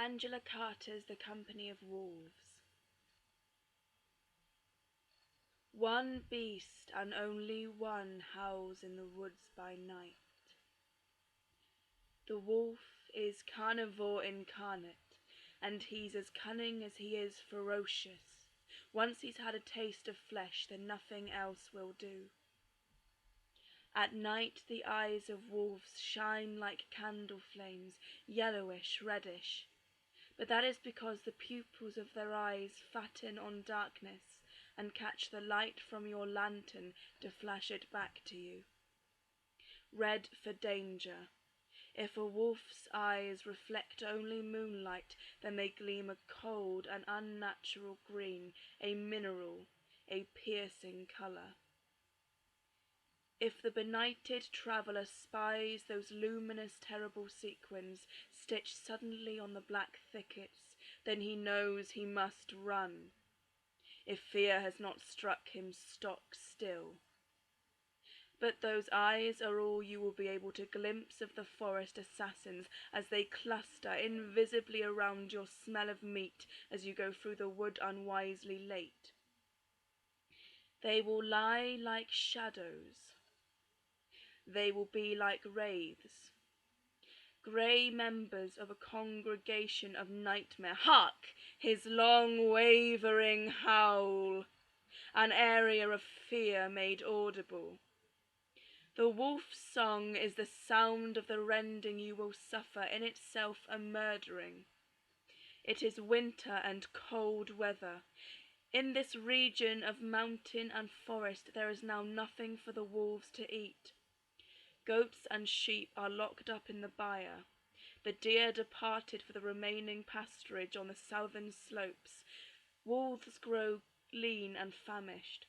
Angela Carter's The Company of Wolves. One beast and only one howls in the woods by night. The wolf is carnivore incarnate, and he's as cunning as he is ferocious. Once he's had a taste of flesh, then nothing else will do. At night the eyes of wolves shine like candle flames, yellowish, reddish. But that is because the pupils of their eyes fatten on darkness and catch the light from your lantern to flash it back to you. Red for danger. If a wolf's eyes reflect only moonlight, then they gleam a cold and unnatural green, a mineral, a piercing colour. If the benighted traveller spies those luminous terrible sequins stitched suddenly on the black thickets, then he knows he must run. If fear has not struck him stock still. But those eyes are all you will be able to glimpse of the forest assassins as they cluster invisibly around your smell of meat as you go through the wood unwisely late. They will lie like shadows. They will be like wraiths, grey members of a congregation of nightmare. Hark! His long wavering howl, an area of fear made audible. The wolf's song is the sound of the rending you will suffer, in itself a murdering. It is winter and cold weather. In this region of mountain and forest there is now nothing for the wolves to eat. Goats and sheep are locked up in the byre. The deer departed for the remaining pasturage on the southern slopes. Wolves grow lean and famished.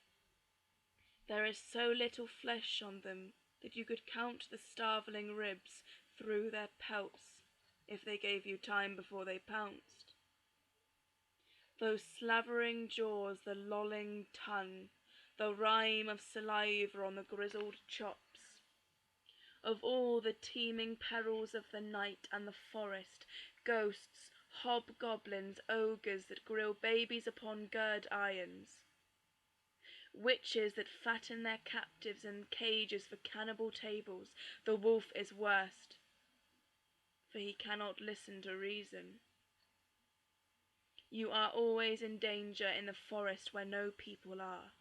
There is so little flesh on them that you could count the starveling ribs through their pelts if they gave you time before they pounced. Those slavering jaws, the lolling tongue, the rime of saliva on the grizzled chops. Of all the teeming perils of the night and the forest, ghosts, hobgoblins, ogres that grill babies upon gird irons, witches that fatten their captives in cages for cannibal tables, the wolf is worst, for he cannot listen to reason. You are always in danger in the forest where no people are.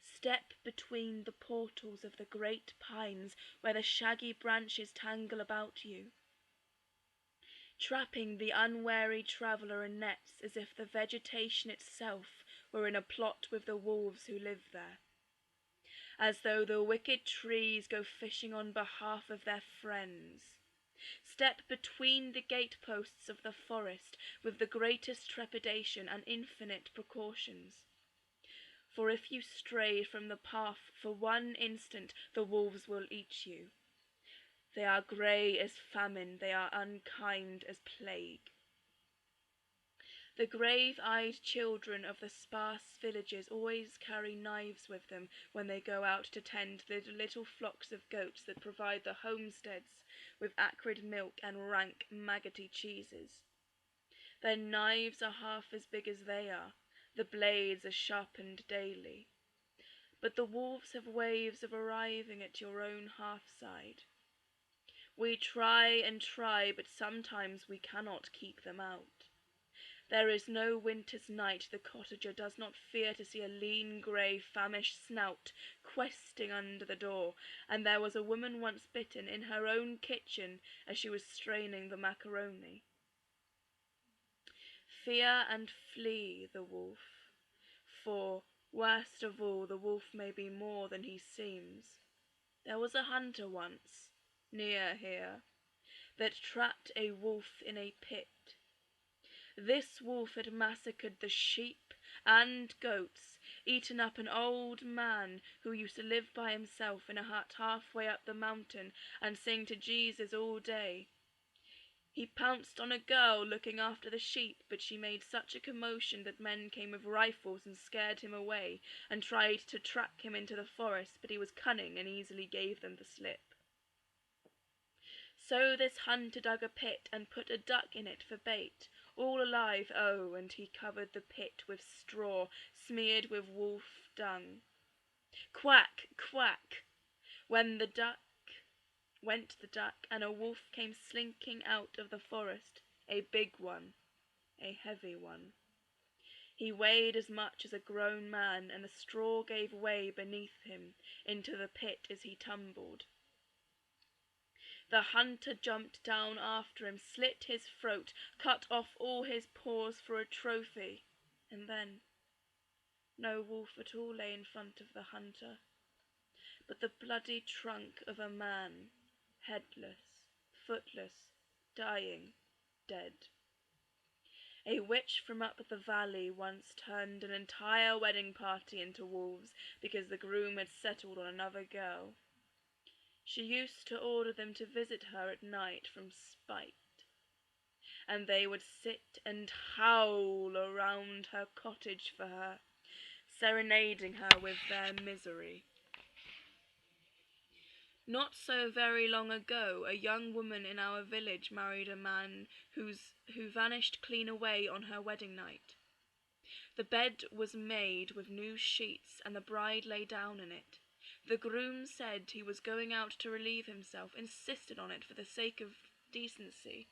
Step between the portals of the great pines where the shaggy branches tangle about you, trapping the unwary traveller in nets as if the vegetation itself were in a plot with the wolves who live there, as though the wicked trees go fishing on behalf of their friends. Step between the gateposts of the forest with the greatest trepidation and infinite precautions. For if you stray from the path for one instant, the wolves will eat you. They are grey as famine, they are unkind as plague. The grave-eyed children of the sparse villages always carry knives with them when they go out to tend the little flocks of goats that provide the homesteads with acrid milk and rank, maggoty cheeses. Their knives are half as big as they are. The blades are sharpened daily. But the wolves have ways of arriving at your own half-side. We try and try, but sometimes we cannot keep them out. There is no winter's night the cottager does not fear to see a lean, grey, famished snout questing under the door, and there was a woman once bitten in her own kitchen as she was straining the macaroni. Fear and flee the wolf, for, worst of all, the wolf may be more than he seems. There was a hunter once, near here, that trapped a wolf in a pit. This wolf had massacred the sheep and goats, eaten up an old man who used to live by himself in a hut halfway up the mountain and sing to Jesus all day. He pounced on a girl looking after the sheep, but she made such a commotion that men came with rifles and scared him away and tried to track him into the forest, but he was cunning and easily gave them the slip. So this hunter dug a pit and put a duck in it for bait, all alive, oh, and he covered the pit with straw smeared with wolf dung. Quack, quack, when the duck went the duck, and a wolf came slinking out of the forest, a big one, a heavy one. He weighed as much as a grown man, and the straw gave way beneath him into the pit as he tumbled. The hunter jumped down after him, slit his throat, cut off all his paws for a trophy, and then no wolf at all lay in front of the hunter, but the bloody trunk of a man, headless, footless, dying, dead. A witch from up the valley once turned an entire wedding party into wolves because the groom had settled on another girl. She used to order them to visit her at night from spite, and they would sit and howl around her cottage for her, serenading her with their misery. Not so very long ago, a young woman in our village married a man who vanished clean away on her wedding night. The bed was made with new sheets, and the bride lay down in it. The groom said he was going out to relieve himself, insisted on it for the sake of decency,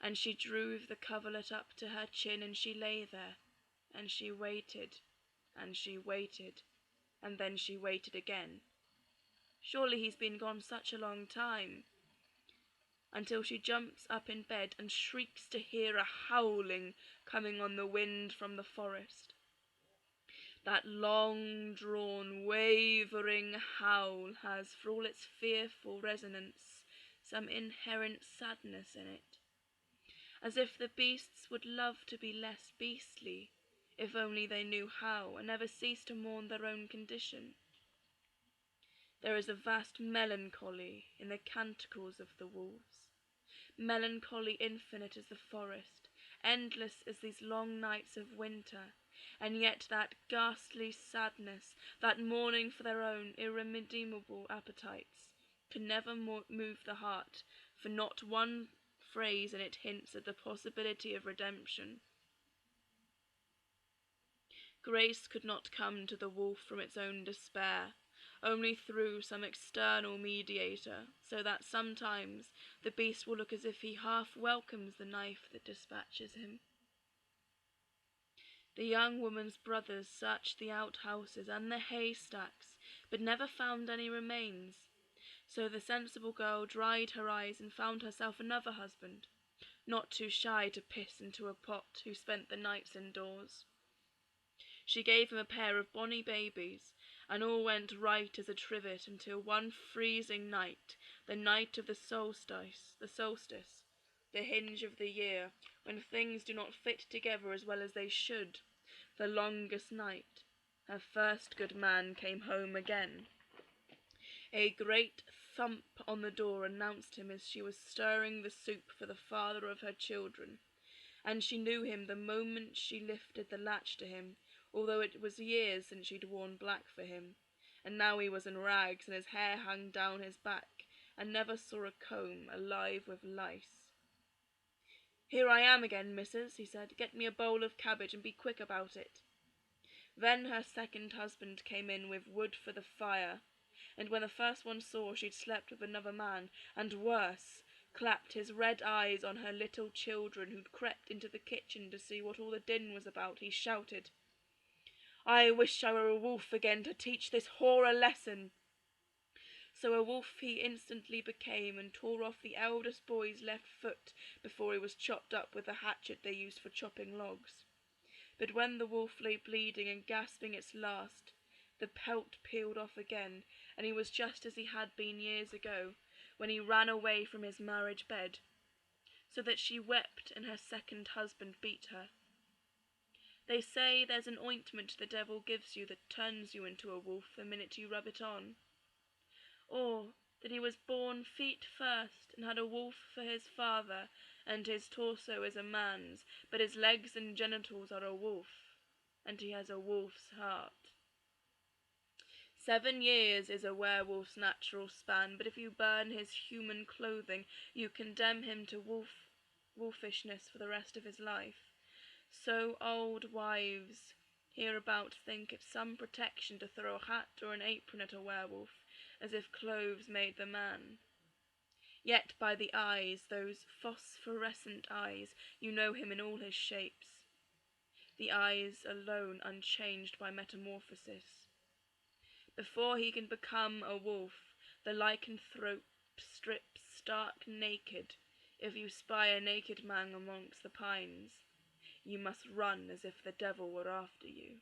and she drew the coverlet up to her chin, and she lay there, and she waited, and she waited, and then she waited again. Surely he's been gone such a long time, until she jumps up in bed and shrieks to hear a howling coming on the wind from the forest. That long-drawn, wavering howl has, for all its fearful resonance, some inherent sadness in it, as if the beasts would love to be less beastly, if only they knew how, and never cease to mourn their own condition. There is a vast melancholy in the canticles of the wolves, melancholy infinite as the forest, endless as these long nights of winter, and yet that ghastly sadness, that mourning for their own irredeemable appetites, can never move the heart, for not one phrase in it hints at the possibility of redemption. Grace could not come to the wolf from its own despair, only through some external mediator, so that sometimes the beast will look as if he half welcomes the knife that dispatches him. The young woman's brothers searched the outhouses and the haystacks, but never found any remains, so the sensible girl dried her eyes and found herself another husband, not too shy to piss into a pot, who spent the nights indoors. She gave him a pair of bonny babies, and all went right as a trivet until one freezing night, the night of the solstice, the hinge of the year, when things do not fit together as well as they should, the longest night, her first good man came home again. A great thump on the door announced him as she was stirring the soup for the father of her children, and she knew him the moment she lifted the latch to him, although it was years since she'd worn black for him, and now he was in rags, and his hair hung down his back, and never saw a comb, alive with lice. "Here I am again, missus," he said. "Get me a bowl of cabbage, and be quick about it." Then her second husband came in with wood for the fire, and when the first one saw she'd slept with another man, and worse, clapped his red eyes on her little children, who'd crept into the kitchen to see what all the din was about, he shouted, "I wish I were a wolf again to teach this whore a lesson." So a wolf he instantly became, and tore off the eldest boy's left foot before he was chopped up with the hatchet they used for chopping logs. But when the wolf lay bleeding and gasping its last, the pelt peeled off again, and he was just as he had been years ago, when he ran away from his marriage bed, so that she wept and her second husband beat her. They say there's an ointment the devil gives you that turns you into a wolf the minute you rub it on. Or that he was born feet first and had a wolf for his father, and his torso is a man's, but his legs and genitals are a wolf, and he has a wolf's heart. 7 years is a werewolf's natural span, but if you burn his human clothing, you condemn him to wolfishness for the rest of his life. So old wives hereabout think it some protection to throw a hat or an apron at a werewolf, as if clothes made the man. Yet by the eyes, those phosphorescent eyes, you know him in all his shapes. The eyes alone unchanged by metamorphosis. Before he can become a wolf, the lycanthrope strips stark naked. If you spy a naked man amongst the pines, you must run as if the devil were after you.